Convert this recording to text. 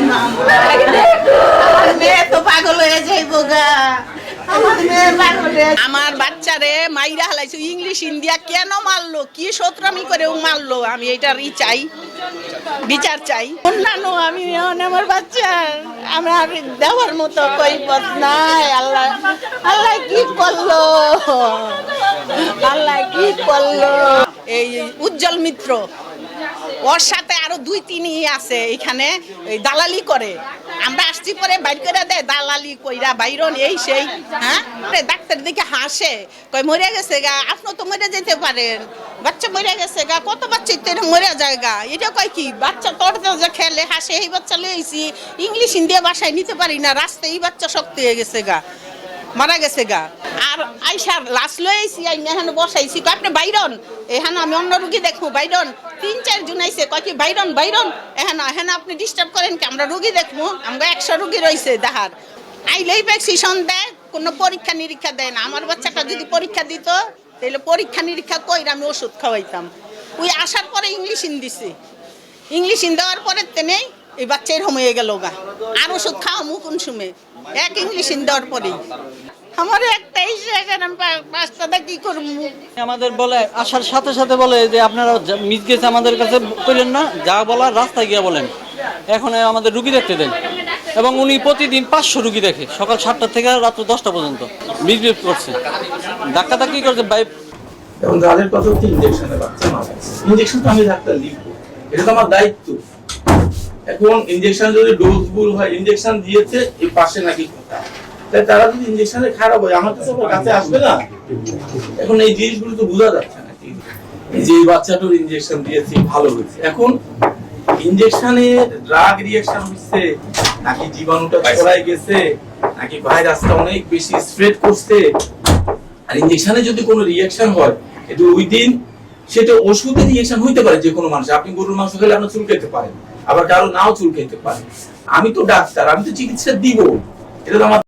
না মেয়ে তো পাগল হয়ে যাইব গা। আমার বাচ্চারে মাইরা হালাইছে ইংলিশ ইন্ডিয়া কেন মারলো, কি সতরামি করে মারলো, আমি এটার চাই, বিচার চাই। অন্যান্য আমি আমার বাচ্চা আমার দেওয়ার মতো কই পথ নাই। আল্লাহ আল্লাহ কি করলো, আল্লাহ কি করলো। এই উজ্জ্বল মিত্র, ওর সাথে আরো 2-3 আছে এখানে দালালি করে। আমরা আসছি পরে বাইর করে দেয় দালালি কইরা বাইরন এই সেই। হ্যাঁ, ডাক্তার দিকে হাসে, কই মরে গেছে গা, আপনি তো মরে যেতে পারেন, বাচ্চা মরে গেছে গা, কত বাচ্চা মরে যায় গা। এটা কয় কি বাচ্চা তোর যে খেলে হাসে, এই বাচ্চা লইছি ইংলিশ হিন্দি বাসায় নিতে পারি না, রাস্তায় এই বাচ্চা শক্ত হয়ে গেছে গা, মারা গেছে গা। আর আইসার লাশ লইছি আইনে এখানে বসাইছি, কয় আপনি বাইরন, এখানে আমি অন্য রুগী দেখবো, বাইরন 3-4 জন আইসে, কয় কি বাইরন বাইরন, এখানে আপনি ডিস্টার্ব করেন কি, আমরা রুগী দেখবো, আমরা 100 রুগী রয়েছে দেখার। আইলেই ভ্যাকসিনেশন দেয়, কোনো পরীক্ষা নিরীক্ষা দেয় না। আমার বাচ্চাটা যদি পরীক্ষা দিত তাহলে পরীক্ষা নিরীক্ষা কইরা আমি ওষুধ খাওয়াইতাম। ওই আসার পরে ইংলিশ ইন দিছে, ইংলিশ ইন দেওয়ার পরে তেনেই এই বাচ্চা এরকম হয়ে গেল গা। আর ওষুধ খাওয়ামু কোন সময়, এক ইংলিশ ইন দেওয়ার পরেই আমার একটাই রাস্তাটা কি করবো। আমাদের বলে আসার সাথে সাথে বলে যে আপনারা মিস গেছে আমাদের কাছে কইলেন না, যা বলার রাস্তায় গিয়ে বলেন, এখন আমাদের রুগী দেখতে দেন। এবং উনি প্রতিদিন 500 রুগী দেখে, সকাল 7টা থেকে রাত্র 10টা পর্যন্ত মিসবিহেভ করছে, ডাক্তারটা কি করছে ভাই। এবং যাদের কথা হচ্ছে ইনজেকশনের বাচ্চা মারা গেছে, ইনজেকশন তো আমি ডাক্তার লিখবো, এটা তো আমার দায়িত্ব। এখন ইনজেকশন যদি ডোজ ভুল হয়, ইনজেকশন দিয়েছে এই পাশে নাকি কথা, তাই তারা যদি ইনজেকশনে খারাপ হয় আমার কাছে আসবে না। এখন এই জিনিসগুলো তো বোঝা যাচ্ছে না, এই যে বাচ্চাটার ইনজেকশন দিয়েছে ভালো হয়েছে, এখন ইনজেকশনে ড্রাগ রিঅ্যাকশন হচ্ছে নাকি জীবাণুটা ছড়ায় গেছে নাকি ভাইরাসটা অনেক বেশি স্প্রেড করছে। আর ইনজেকশনে যদি কোনো রিঅ্যাকশন হয় কিন্তু ওই দিন সেটা ওষুধের রিঅ্যাকশন হইতে পারে, যে কোনো মানুষ, আপনি গরুর মাংস খেলে আপনার চুল খেতে পারেন, আবার কারো নাও চুল খেতে পারে। আমি তো ডাক্তার, আমি তো চিকিৎসা দিব, এটা তো আমার